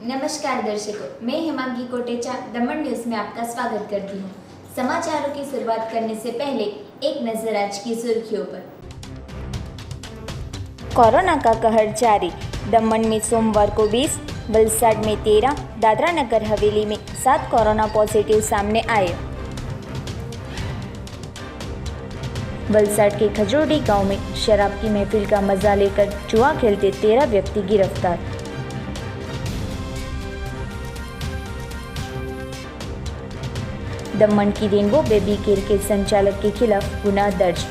नमस्कार दर्शकों, मैं हेमांगी कोटेचा दमन न्यूज में आपका स्वागत करती हूँ। समाचारों की शुरुआत करने से पहले एक नजर आज की सुर्खियों पर। कोरोना का कहर जारी। दमन में सोमवार को 20, वलसाड में 13, दादरा नगर हवेली में 7 कोरोना पॉजिटिव सामने आए। वलसाड के खजोड़ी गांव में शराब की महफिल का मजा लेकर जुआ खेलते 13 व्यक्ति गिरफ्तार। दमन की रेनबो बेबी केयर के संचालक के खिलाफ गुनाह दर्ज।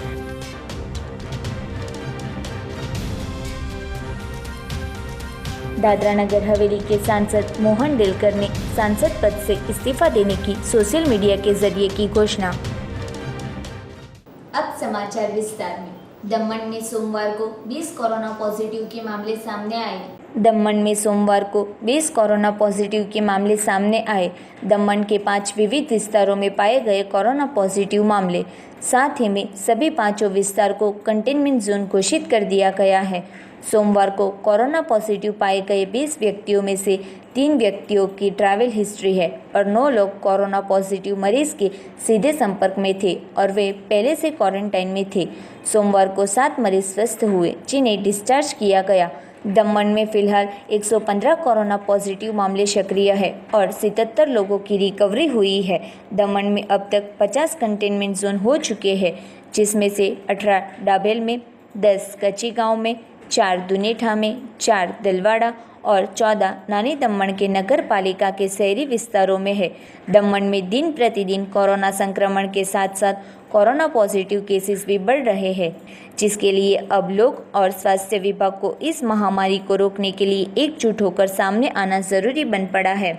दादरा नगर हवेली के सांसद मोहन डेलकर ने सांसद पद से इस्तीफा देने की सोशल मीडिया के जरिए की घोषणा। अब समाचार विस्तार में। दमन में सोमवार को 20 कोरोना पॉजिटिव के मामले सामने आए। दमन में सोमवार को 20 कोरोना पॉजिटिव के मामले सामने आए। दमन के 5 विविध विस्तारों में पाए गए कोरोना पॉजिटिव मामले, साथ ही में सभी 5 विस्तार को कंटेनमेंट जोन घोषित कर दिया गया है। सोमवार को कोरोना पॉजिटिव पाए गए 20 व्यक्तियों में से 3 व्यक्तियों की ट्रैवल हिस्ट्री है और 9 लोग कोरोना पॉजिटिव मरीज के सीधे संपर्क में थे और वे पहले से क्वारंटाइन में थे। सोमवार को 7 मरीज स्वस्थ हुए, जिन्हें डिस्चार्ज किया गया। दमन में फिलहाल 115 कोरोना पॉजिटिव मामले सक्रिय है और 77 लोगों की रिकवरी हुई है। दमन में अब तक 50 कंटेनमेंट जोन हो चुके हैं, जिसमें से 18 डाबेल में, 10 कच्ची गांव में, 4 दुनेठा में, 4 दिलवाड़ा और 14 नानी दमन के नगर पालिका के शहरी विस्तारों में है। दमन में दिन प्रतिदिन कोरोना संक्रमण के साथ साथ कोरोना पॉजिटिव केसेस भी बढ़ रहे हैं, जिसके लिए अब लोग और स्वास्थ्य विभाग को इस महामारी को रोकने के लिए एकजुट होकर सामने आना जरूरी बन पड़ा है।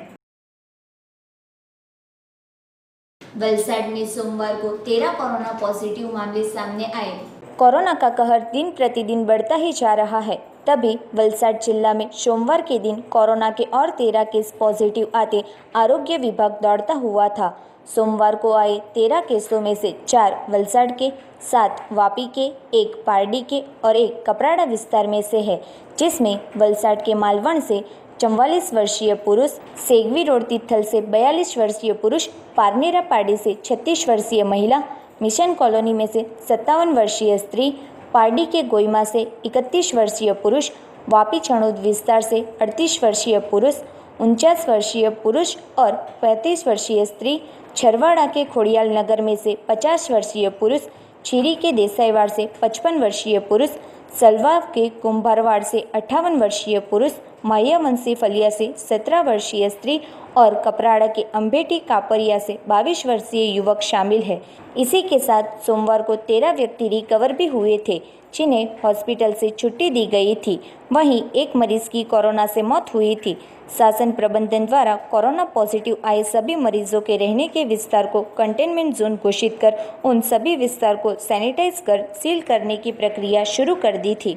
वलसाड में सोमवार को 13 कोरोना पॉजिटिव मामले सामने आए। कोरोना का कहर दिन प्रतिदिन बढ़ता ही जा रहा है। तभी वलसाड जिला में सोमवार के दिन कोरोना के और 13 केस पॉजिटिव आते आरोग्य विभाग दौड़ता हुआ था। सोमवार को आए 13 केसों में से 4 वलसाड के, 7 वापी के, 1 पारडी के और 1 कपराड़ा विस्तार में से है, जिसमें वलसाड के मालवण से 44 वर्षीय पुरुष, सेगवी रोड तिथल से 42 वर्षीय पुरुष, पारनेरा पारडी से 36 वर्षीय महिला, मिशन कॉलोनी में से 57 वर्षीय स्त्री, पारडी के गोइमा से 31 वर्षीय पुरुष, वापी छणोद विस्तार से 38 वर्षीय पुरुष, 49 वर्षीय पुरुष और 35 वर्षीय स्त्री, छरवाड़ा के खोड़ियाल नगर में से 50 वर्षीय पुरुष, छीरी के देसाईवाड़ से 55 वर्षीय पुरुष, सलवा के कुंभारवाड़ से 58 वर्षीय पुरुष, मायावंशी फलिया से 17 वर्षीय स्त्री और कपराड़ा के अंबेटी कापरिया से 22 वर्षीय युवक शामिल है। इसी के साथ सोमवार को 13 व्यक्ति रिकवर भी हुए थे, जिन्हें हॉस्पिटल से छुट्टी दी गई थी। वहीं एक मरीज की कोरोना से मौत हुई थी। शासन प्रबंधन द्वारा कोरोना पॉजिटिव आए सभी मरीजों के रहने के विस्तार को कंटेनमेंट जोन घोषित कर उन सभी विस्तार को सैनिटाइज कर सील करने की प्रक्रिया शुरू कर दी थी।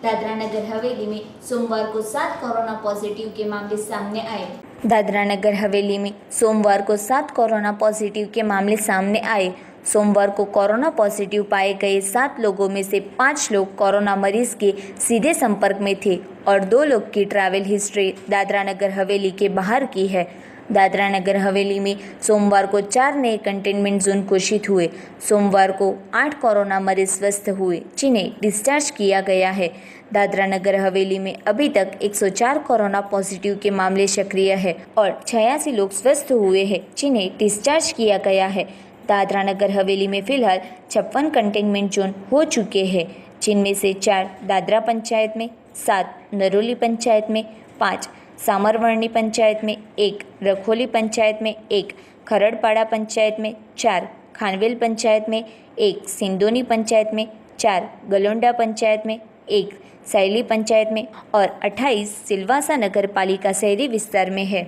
दादरा नगर हवेली में सोमवार को 7 कोरोना पॉजिटिव के मामले सामने आए। दादरा नगर हवेली में सोमवार को 7 कोरोना पॉजिटिव के मामले सामने आए। सोमवार को कोरोना पॉजिटिव पाए गए 7 लोगों में से 5 लोग कोरोना मरीज के सीधे संपर्क में थे और 2 लोग की ट्रैवल हिस्ट्री दादरा नगर हवेली के बाहर की है। दादरा नगर हवेली में सोमवार को 4 नए कंटेनमेंट जोन घोषित हुए। सोमवार को 8 कोरोना मरीज स्वस्थ हुए, जिन्हें डिस्चार्ज किया गया है। दादरा नगर हवेली में अभी तक 104 कोरोना पॉजिटिव के मामले सक्रिय है और 86 लोग स्वस्थ हुए हैं, जिन्हें डिस्चार्ज किया गया है। दादरा नगर हवेली में फिलहाल 56 कंटेनमेंट जोन हो चुके हैं, जिनमें से 4 दादरा पंचायत में, 7 नरोली पंचायत में, 5 सामरवर्णी पंचायत में, 1 रखोली पंचायत में, 1 खरड़पाड़ा पंचायत में, 4 खानवेल पंचायत में, 1 सिंदोनी पंचायत में, 4 गलोंडा पंचायत में, 1 सैली पंचायत में और 28 सिलवासा नगर पालिका शहरी विस्तार में है।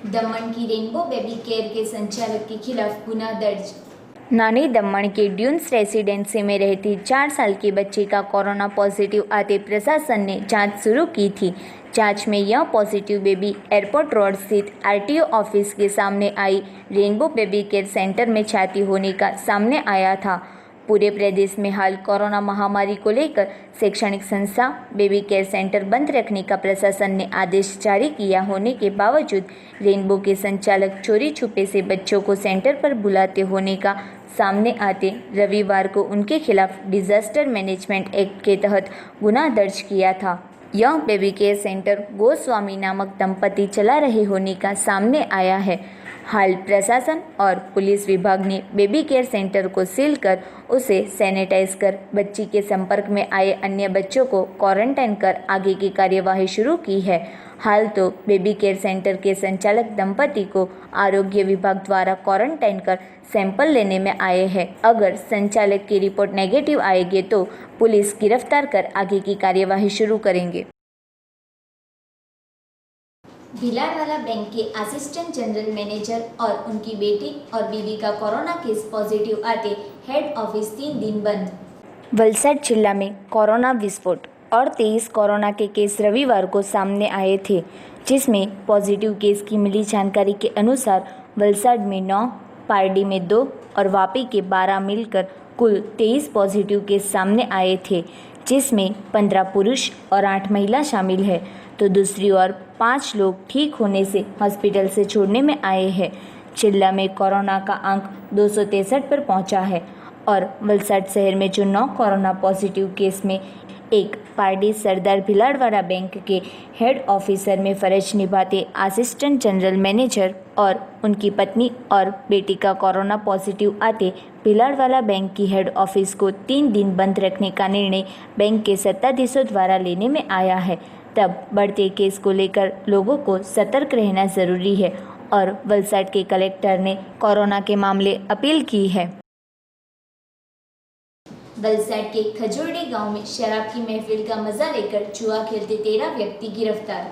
दमन की रेनबो बेबी केयर के संचालक के खिलाफ गुनाह दर्ज। नानी दमन के ड्यून्स रेसिडेंसी में रहती 4 साल की बच्ची का कोरोना पॉजिटिव आते प्रशासन ने जांच शुरू की थी। जांच में यह पॉजिटिव बेबी एयरपोर्ट रोड स्थित आरटीओ ऑफिस के सामने आई रेनबो बेबी केयर सेंटर में छाती होने का सामने आया था। पूरे प्रदेश में हाल कोरोना महामारी को लेकर शैक्षणिक संस्था बेबी केयर सेंटर बंद रखने का प्रशासन ने आदेश जारी किया होने के बावजूद रेनबो के संचालक चोरी छुपे से बच्चों को सेंटर पर बुलाते होने का सामने आते रविवार को उनके खिलाफ डिजास्टर मैनेजमेंट एक्ट के तहत गुनाह दर्ज किया था। यह बेबी केयर सेंटर गोस्वामी नामक दंपति चला रहे होने का सामने आया है। हाल प्रशासन और पुलिस विभाग ने बेबी केयर सेंटर को सील कर उसे सैनिटाइज कर बच्ची के संपर्क में आए अन्य बच्चों को क्वारंटाइन कर आगे की कार्यवाही शुरू की है। हाल तो बेबी केयर सेंटर के संचालक दंपति को आरोग्य विभाग द्वारा क्वारंटाइन कर सैंपल लेने में आए हैं। अगर संचालक की रिपोर्ट नेगेटिव आएगी तो पुलिस गिरफ्तार कर आगे की कार्यवाही शुरू करेंगे। भिलाड़वाला बैंक के असिस्टेंट जनरल मैनेजर और उनकी बेटी और बीवी का कोरोना केस पॉजिटिव आते हेड ऑफिस 3 दिन बंद। वलसाड जिला में कोरोना विस्फोट और 23 कोरोना के केस रविवार को सामने आए थे, जिसमें पॉजिटिव केस की मिली जानकारी के अनुसार वलसाड में 9, पारडी में 2 और वापी के 12 मिलकर कुल 23 पॉजिटिव केस सामने आए थे, जिसमें 15 पुरुष और 8 महिला शामिल है। तो दूसरी ओर 5 लोग ठीक होने से हॉस्पिटल से छोड़ने में आए हैं। जिला में कोरोना का अंक 263 पर पहुंचा है और वलसाड शहर में जो 9 कोरोना पॉजिटिव केस में एक पारडी सरदार भिलाड़वाला बैंक के हेड ऑफिसर में फर्ज निभाते असिस्टेंट जनरल मैनेजर और उनकी पत्नी और बेटी का कोरोना पॉजिटिव आते भिलाड़वाला बैंक की हेड ऑफिस को 3 दिन बंद रखने का निर्णय बैंक के सत्ताधीशों द्वारा लेने में आया है। तब बढ़ते केस को लेकर लोगों को सतर्क रहना जरूरी है और वलसाड के कलेक्टर ने कोरोना के मामले अपील की है। वलसाड के खजूरडी गांव में शराब की महफिल का मजा लेकर जुआ खेलते 13 व्यक्ति गिरफ्तार।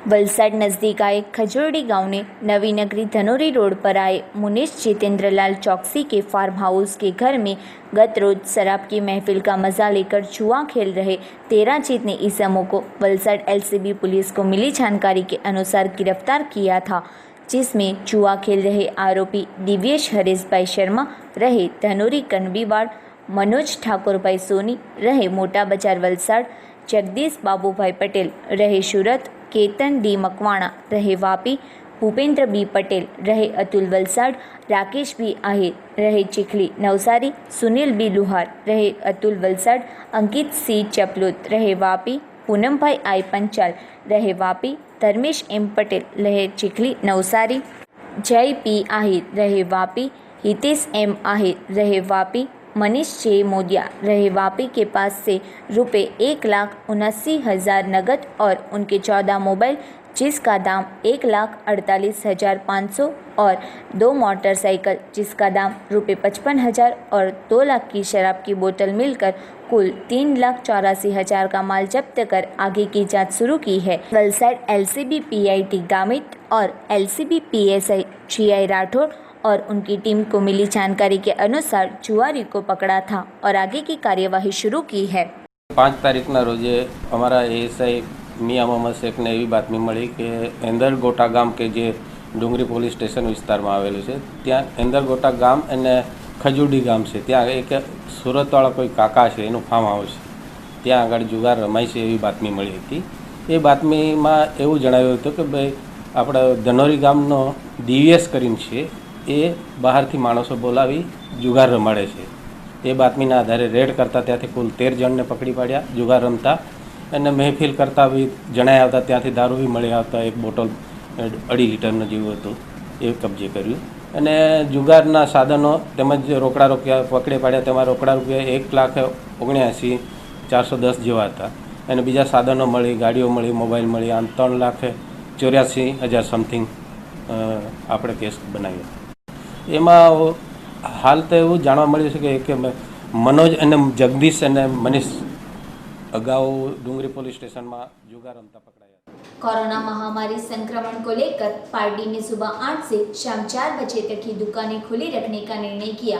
वलसाड नज़दीक आए खजूरडी गांव ने नवी नगरी धनोरी रोड पर आए मुनीश जितेंद्रलाल चौकसी के फार्म हाउस के घर में गत रोज शराब की महफिल का मजा लेकर जुआ खेल रहे 13 जितने इसमों को वलसाड एलसीबी पुलिस को मिली जानकारी के अनुसार गिरफ्तार किया था, जिसमें जुआ खेल रहे आरोपी दिव्येश हरीश भाई शर्मा रहे धनोरी कनबीवाड़, मनोज ठाकुर भाई सोनी रहे मोटा बाजार वलसाड, जगदीश बाबूभाई पटेल रहे सूरत, केतन डी मकवाणा रहे वापी, भूपेंद्र बी पटेल रहे अतुल वलसाड, राकेश बी आहिर रहे चिखली नवसारी, सुनील बी लुहार रहे अतुल वलसाड, अंकित सी चपलूत रहे वापी, पूनम भाई आई पंचाल रहे वापी, धर्मेश एम पटेल रहे चिखली नवसारी, जय पी आहिर रहे वापी, हितेश एम आहिर रहे वापी, मनीष जे मोदिया रहे वापी के पास से रुपये 1,79,000 नगद और उनके 14 मोबाइल, जिसका दाम 1,48,500 और 2 मोटरसाइकिल जिसका दाम रुपये 55,000 और 2 लाख की शराब की बोतल मिलकर कुल 3,84,000 का माल जब्त कर आगे की जांच शुरू की है। वलसाड एलसीबी पीआईटी गामित और एलसीबी पीएसआई जीआई राठौड़ और उनकी टीम को मिली जानकारी के अनुसार जुआरी को पकड़ा था और आगे की कार्यवाही शुरू की है। 5 તારીખના રોજે અમારા એએસઆઈ મિયા મોહમ્મદ શેખને એવી બાતમી મળી કે એંદરગોટા ગામ કે જે ડુંગરી પોલીસ સ્ટેશન વિસ્તારમાં આવેલું છે, ત્યાં એંદરગોટા ગામ અને ખજુરડી ગામ છે, ત્યાં એક સુરતવાળા કોઈ કાકા છે, એનું ફાર્મ હાઉસ છે, ત્યાં આગળ જુગાર રમાય છે એવી બાતમી મળી હતી। એ બાતમીમાં એવું જણાવ્યું હતું કે ભાઈ આપણા ધનોરી ગામનો દિવ્યેશ કરીને છે, એ બહારથી માણસો બોલાવી જુગાર રમાડે છે। એ બાતમીના આધારે રેડ કરતા ત્યાંથી કુલ 13 જણને પકડી પાડ્યા જુગાર રમતા, અને મહેફિલ કરતા બી જણાઈ આવતા ત્યાંથી દારૂ બી મળી આવતા, એક બોટલ 2.5 લીટરનું જેવું હતું એ કબજે કર્યું। અને જુગારના સાધનો તેમજ રોકડા રૂપિયા પકડી પાડ્યા, તેમાં રોકડા રૂપિયા 1,79,410 જેવા હતા, અને બીજા સાધનો મળી, ગાડીઓ મળી, મોબાઈલ મળી, આમ 3,84,000 સમથિંગ આપણે કેસ બનાવ્યો। એમાં હાલ તો એવું જાણવા મળ્યું છે કે મનોજ અને જગદીશ અને મનીષ અગાઉ ડુંગરી પોલીસ સ્ટેશનમાં જુગાર રમતા પકડાયા। कोरोना महामारी संक्रमण को लेकर पार्टी ने सुबह 8 से शाम 4 बजे तक की दुकानें खुली रखने का निर्णय किया।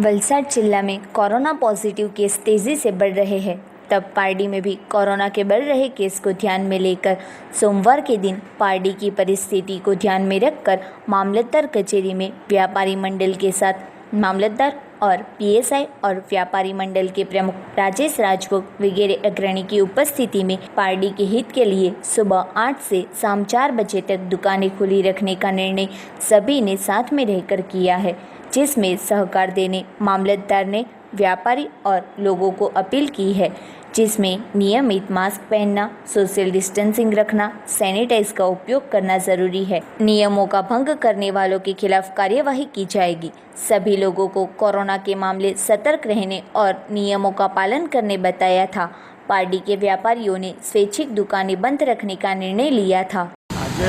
वलसाड जिला में कोरोना पॉजिटिव केस तेजी से बढ़ रहे हैं, तब पारडी में भी कोरोना के बढ़ रहे केस को ध्यान में लेकर सोमवार के दिन पारडी की परिस्थिति को ध्यान में रखकर मामलतदार कचेरी में व्यापारी मंडल के साथ मामलतदार और पीएसआई और व्यापारी मंडल के प्रमुख राजेश राजभोग वगैरह अग्रणी की उपस्थिति में पार्टी के हित के लिए सुबह 8 से शाम 4 बजे तक दुकानें खुली रखने का निर्णय सभी ने साथ में रहकर किया है, जिसमें सहकार देने मामलतदार ने व्यापारी और लोगों को अपील की है, जिसमें नियमित मास्क पहनना, सोशल डिस्टेंसिंग रखना, सैनिटाइज का उपयोग करना जरूरी है। नियमों का भंग करने वालों के खिलाफ कार्यवाही की जाएगी। सभी लोगों को कोरोना के मामले सतर्क रहने और नियमों का पालन करने बताया था। पार्टी के व्यापारियों ने स्वैच्छिक दुकानें बंद रखने का निर्णय लिया था। आज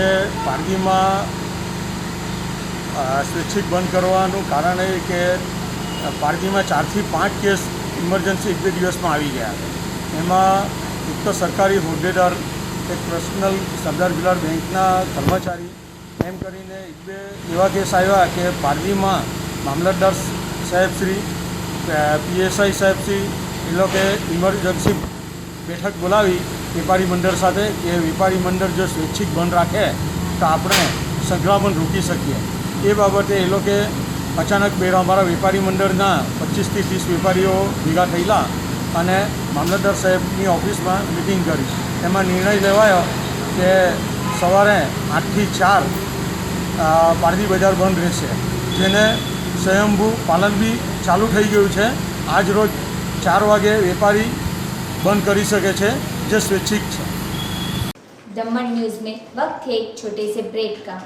पार्टी में स्वैच्छिक बंद करवानुं कारण है कि पार्टी में 4 થી 5 केस इमरजन्सी 1-2 दिवस में आई गया। एમાં एक तो सरकारी होद्देदार, एक पर्सनल सरदार बिलाल बेंकना कर्मचारी एम करीने 1-2 एवा केस आव्या कि पार्टीमां मामलतदार साहेबश्री, पीएसआई साहेबश्री ए लोके इमरजन्सी बैठक बोलावी वेपारी मंडळ साथे कि वेपारी मंडळ जो स्वैच्छिक बंद राखे तो आपणे संक्रमण रोकी सकीए। ए बाबते ए लोके अचानक अमारा वेपारी मंडळना 25 થી 30 वेपारीओ भेगा थयेला અને मामलतदार साहेबनी ऑफिस में मीटिंग करी। एमां निर्णय लेवायो कि सवारे 8 થી 4 पारधी बजार बंद रहेशे, जेने स्वयंभू पालन भी चालू थई गयुं छे। आज रोज 4 वागे वेपारी बंद करी सके छे, जे स्वैच्छिक छे। दमन न्यूज़ में वक्त है एक छोटे से ब्रेक का।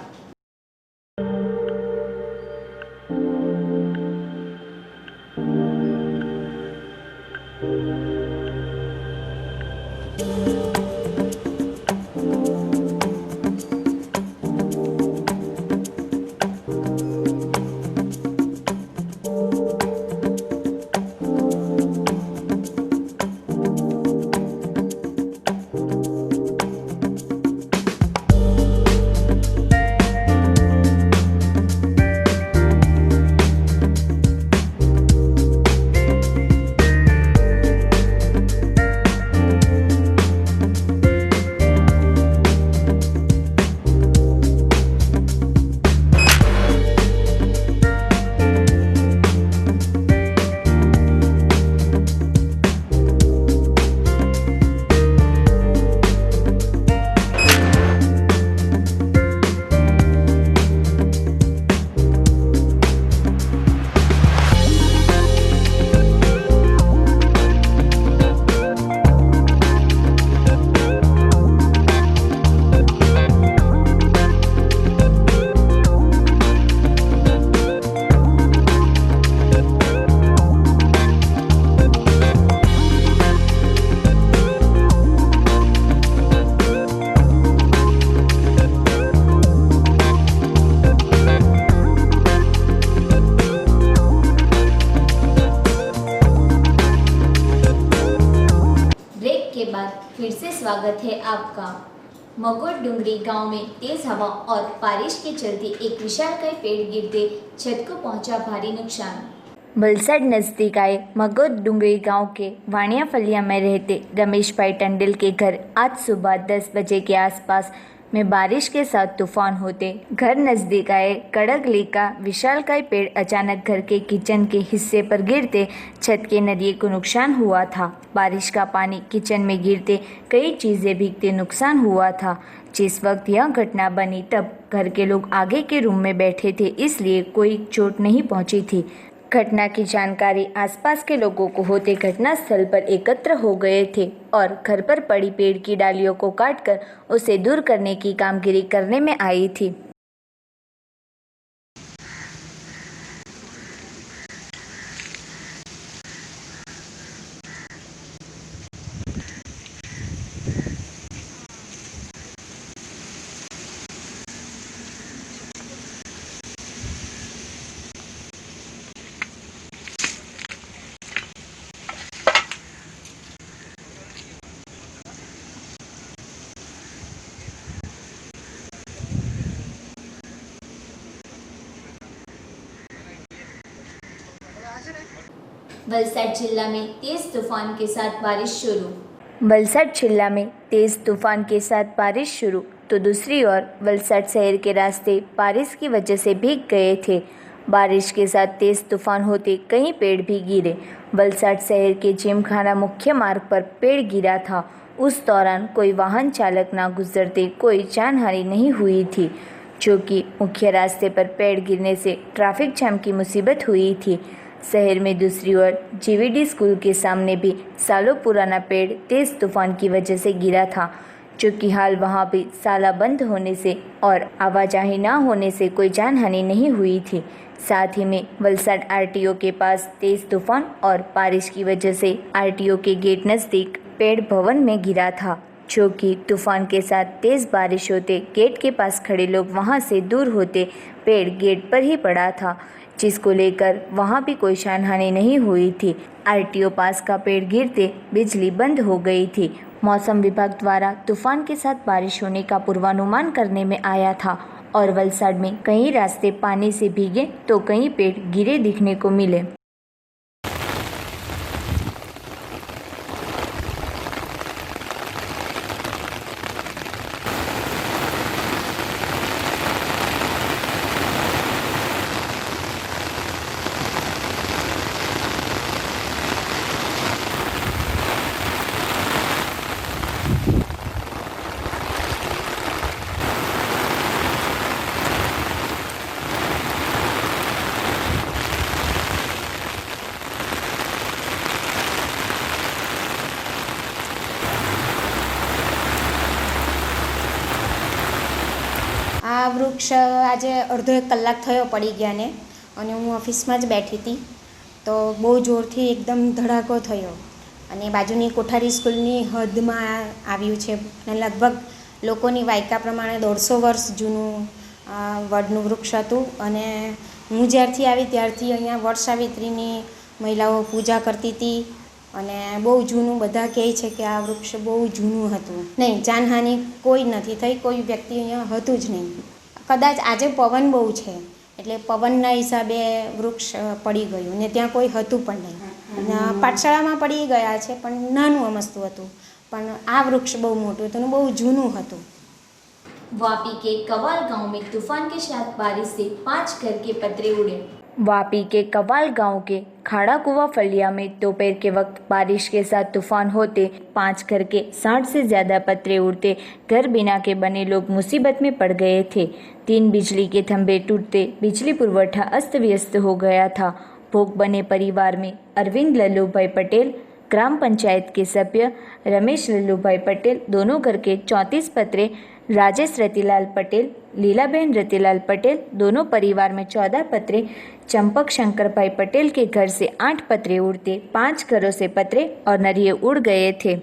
फिर से स्वागत है आपका। मकोट डुंगरी गांव में तेज हवा और बारिश के चलते एक विशालकाय पेड़ गिरते छत को पहुंचा भारी नुकसान। वलसाड नजदीक आए मगोद डुंगरी गांव के वाणिया फलिया में रहते रमेश भाई टंडल के घर आज सुबह 10 बजे के आसपास में बारिश के साथ तूफान होते घर नजदीक आए कड़गली का विशालकाय पेड़ अचानक घर के किचन के हिस्से पर गिरते छत के नदिए को नुकसान हुआ था। बारिश का पानी किचन में गिरते कई चीज़ें भीगते नुकसान हुआ था। जिस वक्त यह घटना बनी तब घर के लोग आगे के रूम में बैठे थे, इसलिए कोई चोट नहीं पहुंची थी। घटना की जानकारी आसपास के लोगों को होते घटनास्थल पर एकत्र हो गए थे और घर पर पड़ी पेड़ की डालियों को काटकर उसे दूर करने की कामगिरी करने में आई थी। वलसाड जिला में तेज तूफान के साथ बारिश शुरू। वलसाड जिला में तेज तूफान के साथ बारिश शुरू तो दूसरी ओर वलसाड शहर के रास्ते बारिश की वजह से भीग गए थे। बारिश के साथ तेज तूफान होते कई पेड़ भी गिरे। वलसाड शहर के जिमखाना मुख्य मार्ग पर पेड़ गिरा था। उस दौरान कोई वाहन चालक ना गुजरते कोई जानहानि नहीं हुई थी, जो कि मुख्य रास्ते पर पेड़ गिरने से ट्रैफिक जाम की मुसीबत हुई थी। शहर में दूसरी ओर जीवीडी स्कूल के सामने भी सालों पुराना पेड़ तेज तूफान की वजह से गिरा था, जो कि हाल वहां भी साला बंद होने से और आवाजाही न होने से कोई जानहानि नहीं हुई थी। साथ ही में वलसाड आरटीओ के पास तेज तूफान और बारिश की वजह से आरटीओ के गेट नज़दीक पेड़ भवन में गिरा था, जो कि तूफान के साथ तेज बारिश होते गेट के पास खड़े लोग वहां से दूर होते पेड़ गेट पर ही पड़ा था, जिसको लेकर वहां भी कोई जानहानि नहीं हुई थी। आरटीओ पास का पेड़ गिरते बिजली बंद हो गई थी। मौसम विभाग द्वारा तूफान के साथ बारिश होने का पूर्वानुमान करने में आया था और वलसाड में कई रास्ते पानी से भीगे तो कई पेड़ गिरे दिखने को मिले। આ વૃક્ષ આજે અડધો એક કલાક થયો પડી ગયાને અને હું ઓફિસમાં જ બેઠી હતી તો બહુ જોરથી એકદમ ધડાકો થયો અને બાજુની કોઠારી સ્કૂલની હદમાં આવ્યું છે અને લગભગ લોકોની વાયકા પ્રમાણે 150 વર્ષ જૂનું વડનું વૃક્ષ હતું અને હું જ્યારથી આવી ત્યારથી અહીંયા વડ સાવિત્રીની મહિલાઓ પૂજા કરતી હતી અને બહુ જૂનું બધા કહે છે કે આ વૃક્ષ બહુ જૂનું હતું. નહીં, જાનહાનિ કોઈ નથી થઈ, કોઈ વ્યક્તિ અહીંયા હતું જ નહીં. કદાચ આજે પવન બહુ છે એટલે પવનના હિસાબે વૃક્ષ પડી ગયું ને ત્યાં કોઈ હતું પણ નહીં. પાઠશાળામાં પડી ગયા છે પણ નાનું અમસ્તું હતું, પણ આ વૃક્ષ બહુ મોટું હતું અને બહુ જૂનું હતું. वापी के कवाल गांव में तूफान के साथ बारिश से 5 घर के पतरे उड़े। वापी के कवाल गांव के खाड़ा कुआ फलिया में दोपहर के वक्त बारिश के साथ तूफान होते 5 घर के 60 से ज़्यादा पतरे उड़ते घर बिना के बने लोग मुसीबत में पड़ गए थे। 3 बिजली के खंभे टूटते बिजली पुरवठा अस्त व्यस्त हो गया था। भोग बने परिवार में अरविंद लल्लूभाई पटेल, ग्राम पंचायत के सभ्य रमेश लल्लूभाई पटेल, दोनों घर के 34 पतरे, राजेश रतिलाल पटेल, लीलाबेन रतिलाल पटेल, दोनों परिवार में 14 पतरे, चंपक शंकर भाई पटेल के घर से 8 पतरे उड़ते 5 घरों से पतरे और नरिये उड़ गए थे।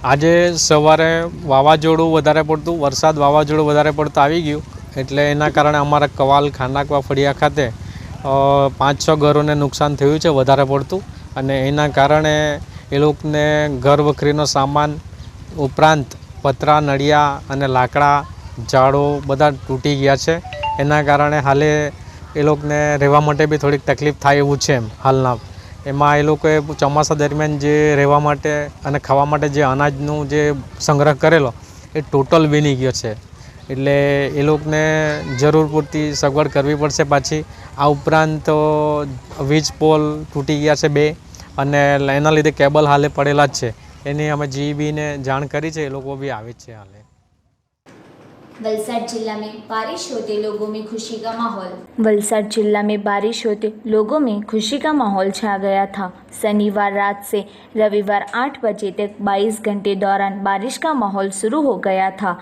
આજે સવારે વાવાઝોડું વધારે પડતું વાવાઝોડું વધારે પડતું આવી ગયું એટલે એના કારણે અમારા કવાલ ખાનાકવા ફળિયા ખાતે 5-6 ઘરોને નુકસાન થયું છે વધારે પડતું અને એના કારણે એ લોકોને ઘર વખરીનો સામાન ઉપરાંત પતરા નળિયા અને લાકડા ઝાડો બધા તૂટી ગયા છે. એના કારણે હાલે એ લોકોને રહેવા માટે બી થોડીક તકલીફ થાય એવું છે. હાલના એમાં એ લોકોએ ચોમાસા દરમિયાન જે રહેવા માટે અને ખાવા માટે જે અનાજનું જે સંગ્રહ કરેલો એ ટોટલ વીણી ગયો છે. એટલે એ લોકોને જરૂર પૂરતી સગવડ કરવી પડશે પાછી. આ ઉપરાંત વીજ પોલ તૂટી ગયા છે 2 અને એના લીધે કેબલ હાલે પડેલા જ છે. એની અમે જીઈબીને જાણ કરી છે, એ લોકો બી આવે છે હાલે. वलसाड जिला में बारिश होते लोगों में खुशी का माहौल। वलसाड जिला में बारिश होते लोगों में खुशी का माहौल छा गया था। शनिवार रात से रविवार 8 बजे तक 22 घंटे दौरान बारिश का माहौल शुरू हो गया था।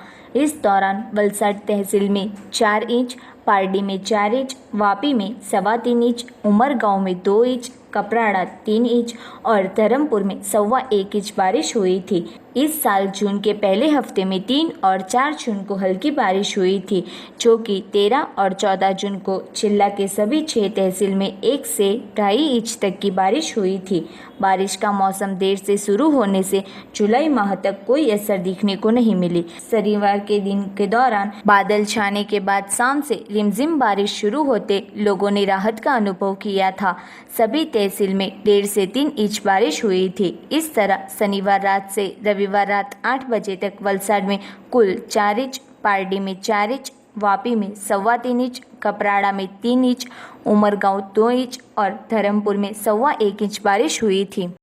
इस दौरान वलसाड तहसील में 4 इंच, पारडी में 4 इंच, वापी में 3.25 इंच, उमरगांव में 2 इंच, कपराड़ा 3 इंच और धर्मपुर में 1.25 इंच बारिश हुई थी। इस साल जून के पहले हफ्ते में 3 और 4 जून को हल्की बारिश हुई थी, जो कि 13 और 14 जून को जिला के सभी 6 तहसील में 1 से 2.5 इंच तक की बारिश हुई थी। बारिश का मौसम देर से शुरू होने से जुलाई माह तक कोई असर दिखने को नहीं मिली। शनिवार के दिन के दौरान बादल छाने के बाद शाम से रिमझिम बारिश शुरू होते लोगों ने राहत का अनुभव किया था। सभी तहसील में 1.5 से 3 इंच बारिश हुई थी। इस तरह शनिवार रात से रविवार रात 8 बजे तक वलसाड में कुल 4 इंच, पारडी में 4 इंच, वापी में 3.25 इंच, कपराड़ा में 3 इंच, उमरगांव 2 इंच और धर्मपुर में 1.25 इंच बारिश हुई थी।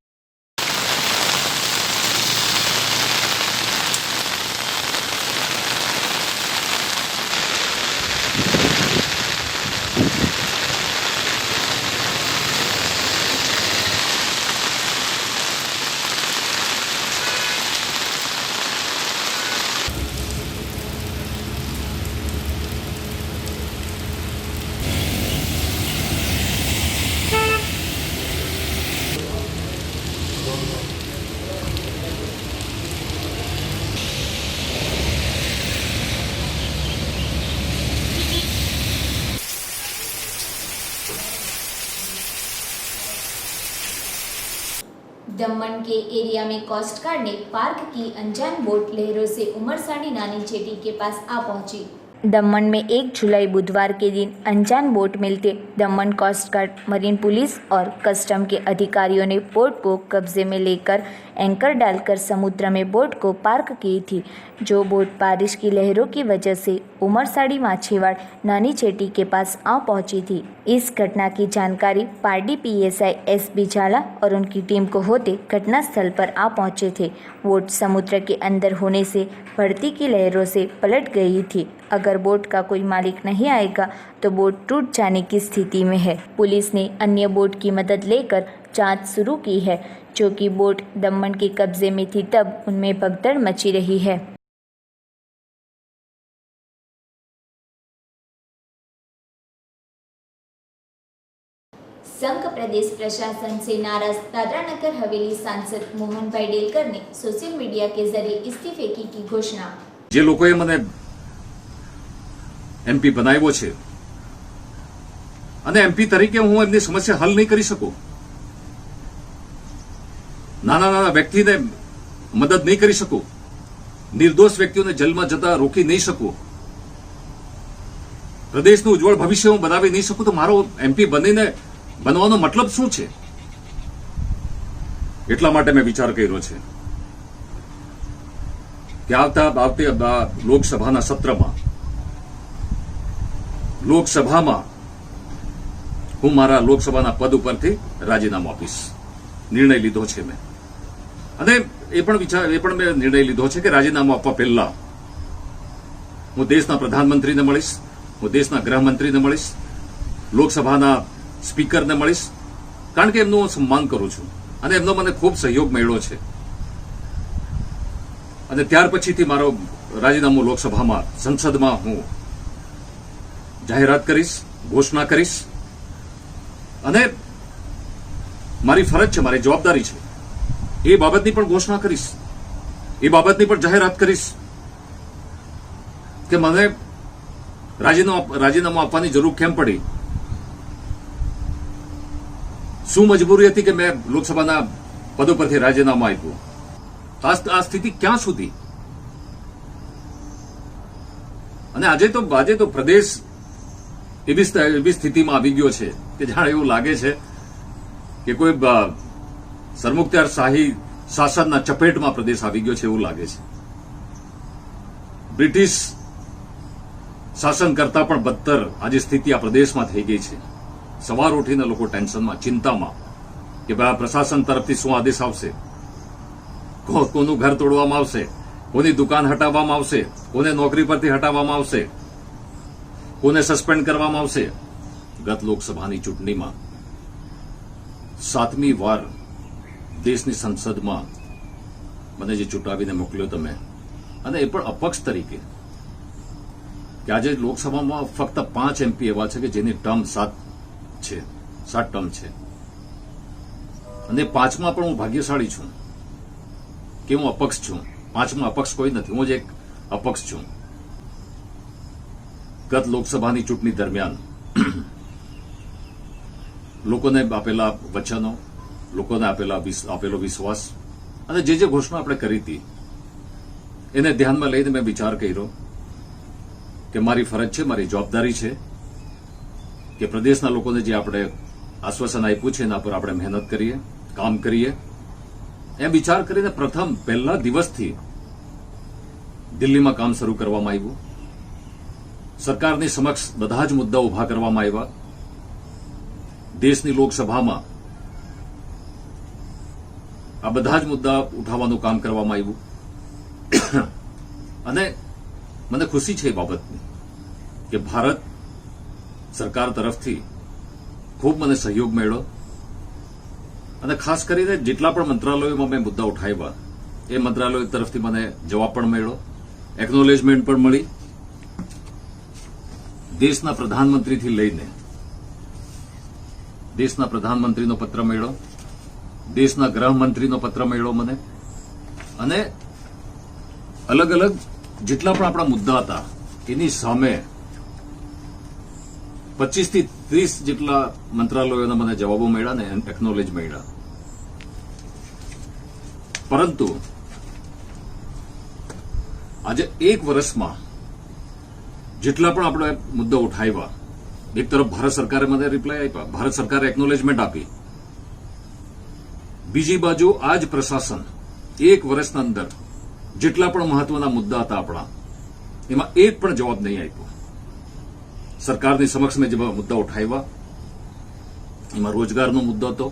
दमन के एरिया में कोस्ट गार्ड ने पार्क की अनजान बोट लहरों से उमरसाड़ी नानी जेटी के पास आ पहुंची। दमन में 1 जुलाई बुधवार के दिन अनजान बोट मिलते दमन कोस्ट गार्ड, मरीन पुलिस और कस्टम के अधिकारियों ने बोट को कब्जे में लेकर एंकर डालकर समुद्र में बोट को पार्क की थी, जो बोट बारिश की लहरों की वजह से उमरसाड़ी माछीवाड़ नानी जेटी के पास आ पहुंची थी। इस घटना की जानकारी पारडी पीएसआई एसबी झाला और उनकी टीम को होते घटनास्थल पर आ पहुंचे थे। बोट समुद्र के अंदर होने से बढ़ती की लहरों से पलट गई थी। अगर बोट का कोई मालिक नहीं आएगा तो बोट टूट जाने की स्थिति में है। पुलिस ने अन्य बोट की मदद लेकर जांच शुरू की है, जो कि बोट दमन के कब्जे में थी तब उनमें भगदड़ मची रही है। संघ प्रदेश प्रशासन से नाराज दादरा नगर हवेली सांसद मोहन भाई डेलकर ने सोशल मीडिया के जरिए इस्तीफे की घोषणा। જે લોકોએ મને એમપી બનાવ્યો છે અને એમપી તરીકે હું એમની સમસ્યા હલ નહીં કરી શકું, નાના નાના વ્યક્તિને મદદ નહીં કરી શકું, નિર્દોષ વ્યક્તિઓને જેલમાં જતા રોકી નહીં શકું, પ્રદેશનું ઉજ્જવળ ભવિષ્ય હું બનાવી નહીં શકું, તો મારો એમપી બનવાનો મતલબ શું છે? એટલા માટે મેં વિચાર કર્યો છે કે આવતી લોકસભાના સત્રમાં લોકસભામાં હું મારા લોકસભાના પદ ઉપરથી રાજીનામું આપીશ. નિર્ણય લીધો છે મેં, અને એ પણ મેં નિર્ણય લીધો છે કે રાજીનામું આપવા પહેલા હું દેશના પ્રધાનમંત્રીને મળીશ, હું દેશના ગૃહમંત્રીને મળીશ, લોકસભાના સ્પીકરને મળીશ, કારણ કે એમનું હું સન્માન કરું છું અને એમનો મને ખૂબ સહયોગ મળ્યો છે. અને ત્યાર પછીથી મારો રાજીનામું લોકસભામાં સંસદમાં હું જાહેરાત કરીશ, ઘોષણા કરીશ, અને મારી ફરજ છે, મારી જવાબદારી છે, એ બાબતની પણ ઘોષણા કરીશ. એ બાબતની પણ જાહેરાત કરીશ કે મને રાજીનામું આપવાની જરૂર કેમ પડી, શું મજબૂરી હતી કે મેં લોકસભાના પદો પરથી રાજીનામું આપ્યું. આ સ્થિતિ ક્યાં સુધી? અને આજે તો પ્રદેશ એવી સ્થિતિમાં આવી ગયો છે કે જાણે એવું લાગે છે કે કોઈ સરમુખત્યારશાહી શાસનના ચપેટમાં પ્રદેશ આવી ગયો છે એવું લાગે છે. બ્રિટિશ શાસન કરતા પણ બદતર આજે સ્થિતિ આ પ્રદેશમાં થઈ ગઈ છે. સવાર ઉઠીને લોકો ટેન્શનમાં, ચિંતામાં કે ભાઈ આ પ્રશાસન તરફથી શું આદેશ આવશે, કોનું ઘર તોડવામાં આવશે, કોની દુકાન હટાવવામાં આવશે, કોને નોકરી પરથી હટાવવામાં આવશે, કોને સસ્પેન્ડ કરવામાં આવશે. ગત લોકસભાની ચૂંટણીમાં 7મી વાર દેશની સંસદમાં મને જે ચૂંટાવીને મોકલ્યો તમે, અને એ પણ અપક્ષ તરીકે, કે આજે લોકસભામાં ફક્ત 5 MP એવા છે કે જેની ટર્મ 7 ટર્મ છે, અને 5માં પણ હું ભાગ્યશાળી છું કે હું અપક્ષ છું. 5માં અપક્ષ કોઈ નથી, હું જ એક અપક્ષ છું. ગત લોકસભાની ચૂંટણી દરમિયાન લોકોને આપેલા વચનો, લોકોને આપેલો વિશ્વાસ અને જે ઘોષણા આપણે કરી હતી એને ધ્યાનમાં લઈને મેં વિચાર કર્યો કે મારી ફરજ છે, મારી જવાબદારી છે કે પ્રદેશના લોકોને જે આપણે આશ્વાસન આપ્યું છે એના પર આપણે મહેનત કરીએ, કામ કરીએ. એમ વિચાર કરીને પહેલા દિવસથી દિલ્હીમાં કામ શરૂ કરવામાં આવ્યું. સરકારની સમક્ષ બધા જ મુદ્દાઓ ઉભા કરવામાં આવ્યા. દેશની લોકસભામાં આ બધા જ મુદ્દા ઉઠાવવાનું કામ કરવામાં આવ્યું. અને મને ખુશી છે એ બાબતની કે ભારત સરકાર તરફથી ખૂબ મને સહયોગ મળ્યો, અને ખાસ કરીને જેટલા પણ મંત્રાલયોમાં મેં મુદ્દા ઉઠાવ્યા એ મંત્રાલયો તરફથી મને જવાબ પણ મળ્યો, એકનોલેજમેન્ટ પણ મળી. દેશના પ્રધાનમંત્રીથી લઈને દેશના પ્રધાનમંત્રીનો પત્ર મળ્યો, દેશના ગૃહમંત્રીનો પત્ર મળ્યો મને, અને અલગ અલગ જેટલા પણ આપણા મુદ્દા હતા એની સામે 25 થી 30 જેટલા મંત્રાલયોના મને જવાબો મળ્યા ને એકનોલેજ મળ્યા. પરંતુ આજે 1 વર્ષમાં જેટલા પણ આપણે મુદ્દા ઉઠાવ્યા, એક તરફ ભારત સરકારે મને રિપ્લાય આપ્યા, ભારત સરકારે એકનોલેજમેન્ટ આપી, બીજી બાજુ આ જ પ્રશાસન 1 વર્ષના અંદર જેટલા પણ મહત્વના મુદ્દા હતા આપણા, એમાં એક પણ જવાબ નહીં આપ્યો. સરકારની સમક્ષ મેં જે મુદ્દા ઉઠાવ્યા એમાં રોજગારનો મુદ્દો હતો,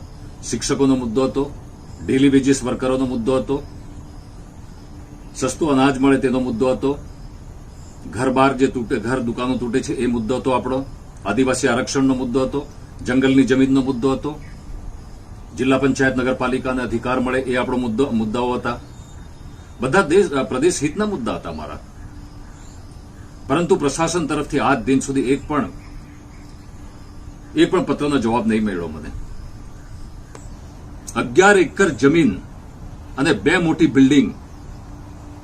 શિક્ષકોનો મુદ્દો હતો, ડેલી વેજીસ વર્કરોનો મુદ્દો હતો, સસ્તું અનાજ મળે તેનો મુદ્દો હતો, ઘર દુકાનો તૂટે છે એ મુદ્દો હતો આપણો, આદિવાસી આરક્ષણનો મુદ્દો હતો, જંગલની જમીનનો મુદ્દો હતો, જિલ્લા પંચાયત નગરપાલિકાને અધિકાર મળે એ આપણો મુદ્દાઓ હતા. બધા પ્રદેશ હિતના મુદ્દા હતા મારા. પરંતુ પ્રશાસન તરફથી આજ દિન સુધી એક પણ પત્રનો જવાબ નહીં મળ્યો મને. 11 એકર જમીન અને 2 મોટી બિલ્ડિંગ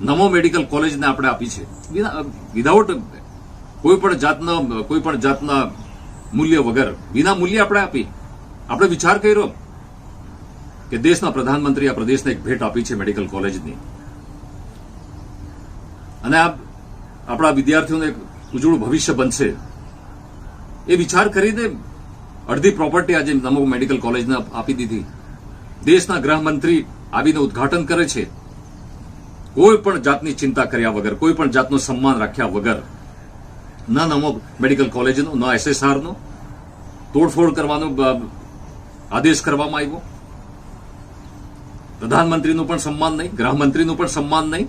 નમો મેડિકલ કોલેજને આપણે આપી છે વિધાઉટ કોઈ પણ જાતના મૂલ્ય વગર, વિના મૂલ્ય આપણે આપી. આપણે વિચાર કર્યો કે દેશના પ્રધાનમંત્રી આ પ્રદેશને એક ભેટ આપી છે મેડિકલ કોલેજની, અને આપણા વિદ્યાર્થીઓને એક ઉજળું ભવિષ્ય બનશે એ વિચાર કરીને અડધી પ્રોપર્ટી આજે નમો મેડિકલ કોલેજને આપી દીધી. દેશના ગૃહમંત્રી આવીને ઉદ્ઘાટન કરે છે, કોઈ પણ જાતની ચિંતા કર્યા વગર, કોઈ પણ જાતનું સન્માન રાખ્યા વગર, ન નમો મેડિકલ કોલેજનો ન SSRનો તોડફોડ કરવાનો આદેશ કરવામાં આવ્યો. પ્રધાનમંત્રીનું પણ સન્માન નહીં, ગૃહમંત્રીનું પણ સન્માન નહીં.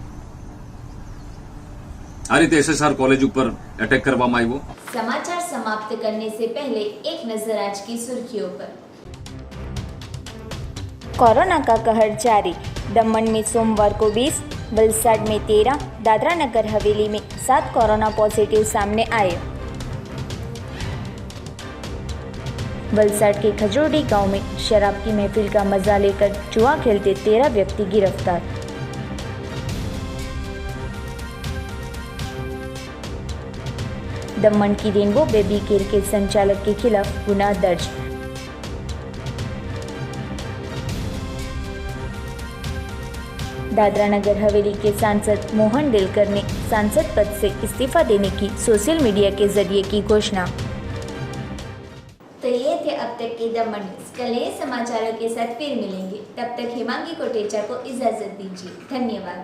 આ રીતે SSR कॉलेज ऊपर अटैक કરવામાં આવ્યો. समाचार समाप्त करने से पहले एक नजर आज की सुर्खियों पर। कोरोना का कहर जारी, दमन में सोमवार को 20, वलसाड में 13, दादरा नगर हवेली में 7 कोरोना पॉजिटिव सामने आए। वलसाड के खजूरडी गांव में शराब की महफिल का मजा लेकर जुआ खेलते 13 व्यक्ति गिरफ्तार। दमन की रेनबो बेबी केयर के संचालक के खिलाफ गुनाह दर्ज। दादरा नगर हवेली के सांसद मोहन डेलकर ने सांसद पद से इस्तीफा देने की सोशल मीडिया के जरिए की घोषणा। तो ये थे अब तक के दमन न्यूज़। कल नए समाचारों के साथ फिर मिलेंगे, तब तक हिमांगी कोटेचा को इजाजत दीजिए। धन्यवाद।